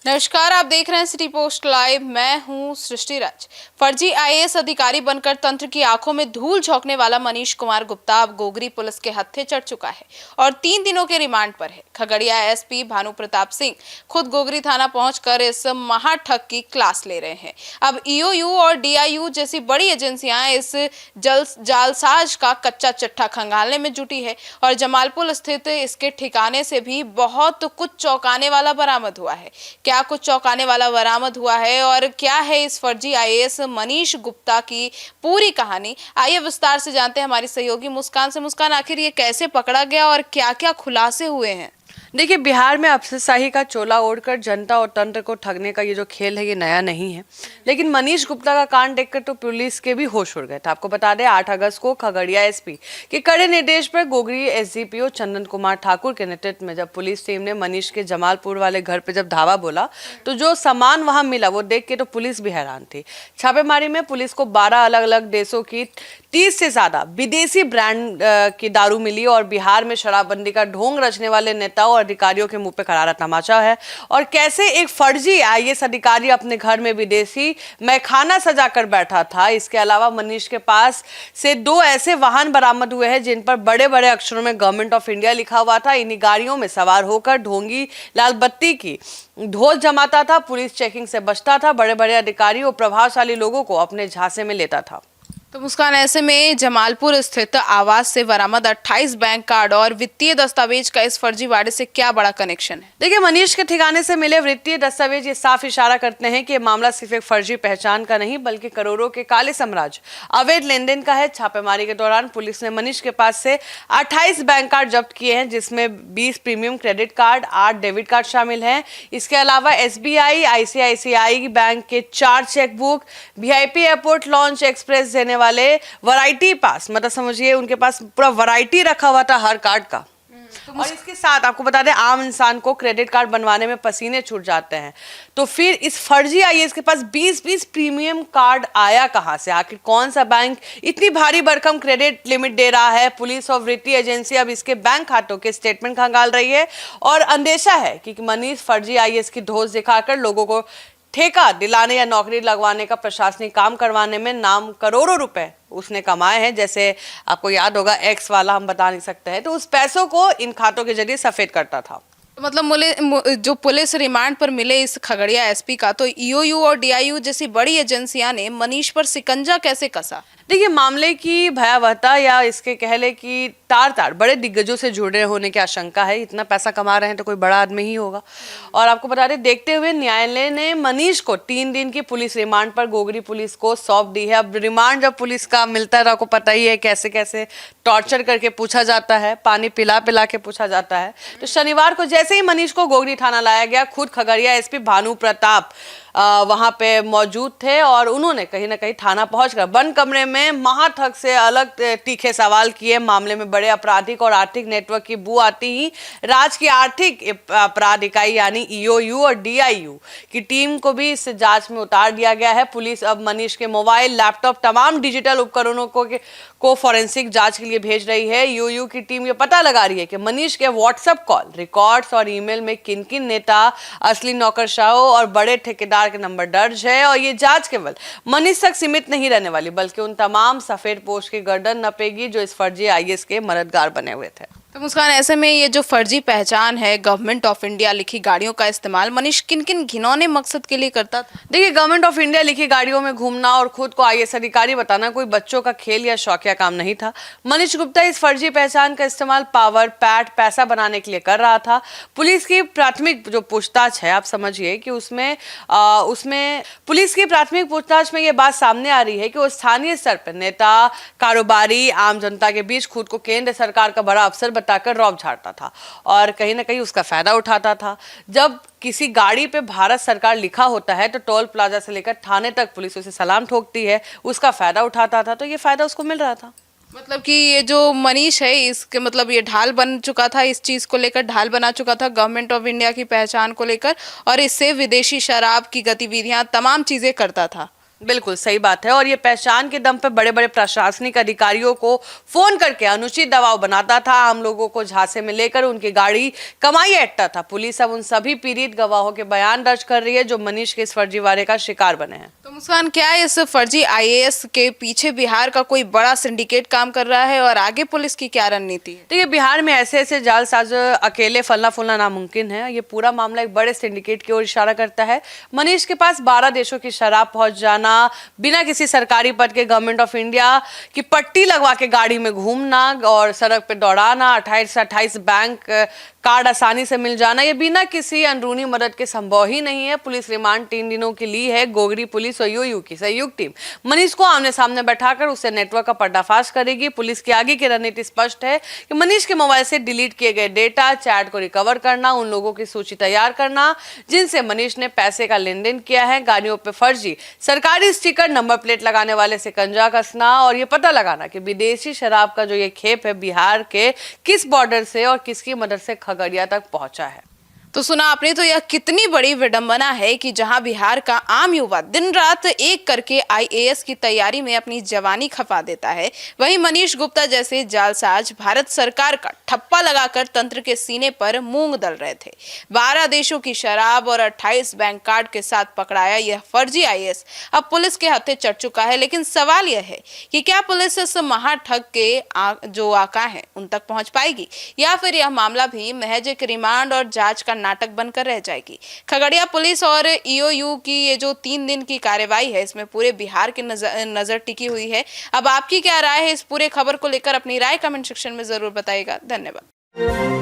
नमस्कार, आप देख रहे हैं सिटी पोस्ट लाइव। मैं हूं सृष्टि राज। फर्जी आईएएस अधिकारी बनकर तंत्र की आंखों में धूल झोंकने वाला मनीष कुमार गुप्ता अब गोगरी पुलिस के हत्थे चढ़ चुका है और 3 दिनों के रिमांड पर है। खगड़िया एसपी भानु प्रताप सिंह खुद गोगरी थाना पहुंचकर इस महाठग की क्लास ले रहे हैं। अब ईओयू और डीआईयू जैसी बड़ी एजेंसियां इस जालसाज का कच्चा चिट्ठा खंगालने में जुटी है और जमालपुर स्थित इसके ठिकाने से भी बहुत कुछ चौंकाने वाला बरामद हुआ है। क्या कुछ चौंकाने वाला बरामद हुआ है और क्या है इस फर्जी आईएएस मनीष गुप्ता की पूरी कहानी, आइए विस्तार से जानते हैं हमारी सहयोगी मुस्कान से। मुस्कान, आखिर ये कैसे पकड़ा गया और क्या क्या खुलासे हुए हैं? देखिए, बिहार में अफसरशाही का चोला ओढ़कर जनता और तंत्र को ठगने का ये जो खेल है ये नया नहीं है, लेकिन मनीष गुप्ता का कांड देखकर तो पुलिस के भी होश उड़ गए थे। आपको बता दें, 8 अगस्त को खगड़िया एसपी के कड़े निर्देश पर गोगरी एसडीपीओ चंदन कुमार ठाकुर के नेतृत्व में जब पुलिस टीम ने मनीष के जमालपुर वाले घर पर जब धावा बोला तो जो सामान वहां मिला वो देख के तो पुलिस भी हैरान थी। छापेमारी में पुलिस को 12 अलग अलग देशों की 30 से ज्यादा विदेशी ब्रांड की दारू मिली और बिहार में शराबबंदी का ढोंग रचने वाले नेताओं और अधिकारियों के मुंह पे करारा तमाचा है। और कैसे एक फर्जी आईएएस अधिकारी अपने घर में विदेशी मैखाना सजाकर बैठा था। इसके अलावा मनीष के पास से 2 ऐसे वाहन बरामद हुए हैं जिन पर बड़े बड़े अक्षरों में गवर्नमेंट ऑफ इंडिया लिखा हुआ था। इन्हीं गाड़ियों में सवार होकर ढोंगी लाल बत्ती की ढोल जमाता था, पुलिस चेकिंग से बचता था, बड़े बड़े अधिकारी और प्रभावशाली लोगों को अपने झांसे में लेता था। तो मुस्कान, ऐसे में जमालपुर स्थित आवास से बरामद 28 बैंक कार्ड और वित्तीय दस्तावेज का इस फर्जीवाड़े से क्या बड़ा कनेक्शन है? देखिए, मनीष के ठिकाने से मिले वित्तीय दस्तावेज ये साफ इशारा करते हैं कि ये मामला सिर्फ एक फर्जी पहचान का नहीं बल्कि करोड़ों के काले साम्राज्य अवैध लेन देन का है। छापेमारी के दौरान पुलिस ने मनीष के पास से 28 बैंक कार्ड जब्त किए हैं, जिसमें 20 premium credit card, 8 debit card शामिल हैं। इसके अलावा एसबीआई, आईसीआईसीआई बैंक के 4 chequebook, VIP airport launch express देने वाले वैरायटी पास, मतलब समझिए उनके पास पूरा वैरायटी रखा हुआ था हर कार्ड का। और इसके साथ आपको बता दें, आम इंसान को क्रेडिट कार्ड बनवाने में पसीने छूट जाते हैं, तो फिर इस फर्जी आईएएस के पास 20-20 प्रीमियम कार्ड आया कहां से? आखिर कौन सा बैंक इतनी भारी भरकम क्रेडिट लिमिट दे रहा है? पुलिस और वित्तीय एजेंसी अब इसके बैंक खातों के स्टेटमेंट खंगाल रही है और अंदेशा है कि मनीष फर्जी आईएएस की धौंस दिखाकर लोगों को ठेका दिलाने या नौकरी लगवाने का प्रशासनिक काम करवाने में नाम करोड़ों रुपए उसने कमाए हैं। जैसे आपको याद होगा, एक्स वाला हम बता नहीं सकते हैं, तो उस पैसों को इन खातों के जरिए सफेद करता था। मतलब जो पुलिस रिमांड पर मिले इस खगड़िया एसपी का, तो ईओयू और डीआईयू जैसी बड़ी एजेंसियां ने मनीष पर शिकंजा कैसे कसा? देखिए, मामले की भयावहता या इसके कह ले कि तार तार बड़े दिग्गजों से जुड़े होने की आशंका है। इतना पैसा कमा रहे हैं तो कोई बड़ा आदमी ही होगा। और आपको बता दें, देखते हुए न्यायालय ने मनीष को 3 दिन की पुलिस रिमांड पर गोगरी पुलिस को सौंप दी है। अब रिमांड जब पुलिस का मिलता है तो आपको पता ही है कैसे कैसे टॉर्चर करके पूछा जाता है, पानी पिला पिला के पूछा जाता है। तो शनिवार को जैसे ही मनीष को गोगरी थाना लाया गया, खुद खगड़िया एसपी भानु प्रताप वहां पे मौजूद थे और उन्होंने कहीं ना कहीं थाना पहुंचकर बंद कमरे में महाठग से अलग तीखे सवाल किए। मामले में बड़े आपराधिक और आर्थिक नेटवर्क की बू आती ही राज्य की आर्थिक अपराध इकाई यानी ईओयू और डीआईयू की टीम को भी इस जांच में उतार दिया गया है। पुलिस अब मनीष के मोबाइल, लैपटॉप, तमाम डिजिटल उपकरणों को फॉरेंसिक जांच के लिए भेज रही है। ईओयू की टीम ये पता लगा रही है कि मनीष के व्हाट्सएप कॉल रिकॉर्ड्स और ईमेल में किन किन नेता, असली नौकरशाहों और बड़े ठेकेदार के नंबर दर्ज है। और ये जांच केवल मनीष तक सीमित नहीं रहने वाली बल्कि उन तमाम सफेद पोश की गर्दन नपेगी जो इस फर्जी आईएएस के मददगार बने हुए थे। तो मुस्कान, ऐसे में ये जो फर्जी पहचान है, गवर्नमेंट ऑफ इंडिया लिखी गाड़ियों का इस्तेमाल मनीष किन किन घिनौने मकसद के लिए करता था? देखिए, गवर्नमेंट ऑफ इंडिया लिखी गाड़ियों में घूमना और खुद को आईएएस अधिकारी बताना कोई बच्चों का खेल या शौकिया काम नहीं था। मनीष गुप्ता इस फर्जी पहचान का इस्तेमाल पावर, पैट, पैसा बनाने के लिए कर रहा था। पुलिस की प्राथमिक जो पूछताछ है, आप समझिए कि उसमें पुलिस की प्राथमिक पूछताछ में ये बात सामने आ रही है कि वो स्थानीय स्तर पर नेता, कारोबारी, आम जनता के बीच खुद को केंद्र सरकार का बड़ा अफसर बताकर रौब झाड़ता था और कहीं ना कहीं उसका फायदा उठाता था। जब किसी गाड़ी पे भारत सरकार लिखा होता है तो टोल प्लाजा से लेकर थाने तक पुलिस उसे सलाम ठोकती है, उसका फायदा उठाता था, तो ये फायदा उसको मिल रहा था। मतलब कि ये जो मनीष है, इसके मतलब ये ढाल बन चुका था, इस चीज को लेकर ढाल बना चुका था गवर्नमेंट ऑफ इंडिया की पहचान को लेकर, और इससे विदेशी शराब की गतिविधियां, तमाम चीजें करता था। बिल्कुल सही बात है। और ये पहचान के दम पे बड़े बड़े प्रशासनिक अधिकारियों को फोन करके अनुचित दबाव बनाता था, आम लोगों को झांसे में लेकर उनकी गाड़ी कमाई ऐंठता था। पुलिस अब उन सभी पीड़ित गवाहों के बयान दर्ज कर रही है जो मनीष के इस फर्जीवाड़े का शिकार बने हैं। तो मुस्कान, क्या इस फर्जी आईएएस के पीछे बिहार का कोई बड़ा सिंडिकेट काम कर रहा है और आगे पुलिस की क्या रणनीति है? तो ये बिहार में ऐसे ऐसे जालसाज अकेले फलना फूलना नामुमकिन है। ये पूरा मामला एक बड़े सिंडिकेट की ओर इशारा करता है। मनीष के पास 12 देशों की शराब पहुंच जाना, बिना किसी सरकारी पद के गवर्नमेंट ऑफ इंडिया की पट्टी लगवा के गाड़ी में घूमना और सड़क पे दौड़ाना, 28 से 28 बैंक कार्ड आसानी से मिल जाना, ये बिना किसी अंदरूनी मदद के संभव ही नहीं है। पुलिस रिमांड 3 दिनों के लिए है। गोगरी पुलिस और यूयू की संयुक्त टीम मनीष को आमने सामने बैठाकर उससे नेटवर्क का पर्दाफाश करेगी। पुलिस की आगे की रणनीति स्पष्ट है कि मनीष के मोबाइल से डिलीट किए गए डेटा, चैट को रिकवर करना, उन लोगों की सूची तैयार करना जिनसे मनीष ने पैसे का लेन देन किया है, गाड़ियों पर फर्जी सरकारी स्टिकर, नंबर प्लेट लगाने वाले से कंजा कसना और ये पता लगाना कि विदेशी शराब का जो ये खेप है बिहार के किस बॉर्डर से और किसकी मदद से खगड़िया तक पहुंचा है। तो सुना आपने, तो यह कितनी बड़ी विडंबना है कि जहां बिहार का आम युवा दिन रात एक करके आईएएस की तैयारी में अपनी जवानी खपा देता है, वहीं मनीष गुप्ता जैसे जालसाज भारत सरकार का ठप्पा लगाकर तंत्र के सीने पर मूंग दल रहे थे। 12 देशों की शराब और 28 बैंक कार्ड के साथ पकड़ाया यह फर्जी आईएएस अब पुलिस के हत्थे चढ़ चुका है। लेकिन सवाल यह है कि क्या पुलिस इस महाठग के जो आका है उन तक पहुंच पाएगी, या फिर यह मामला भी महज एक रिमांड और जांच का नाटक बनकर रह जाएगी। खगड़िया पुलिस और ईओयू की ये जो 3 दिन की कार्रवाई है, इसमें पूरे बिहार की नजर टिकी हुई है। अब आपकी क्या राय है इस पूरे खबर को लेकर? अपनी राय कमेंट सेक्शन में जरूर बताइएगा। धन्यवाद।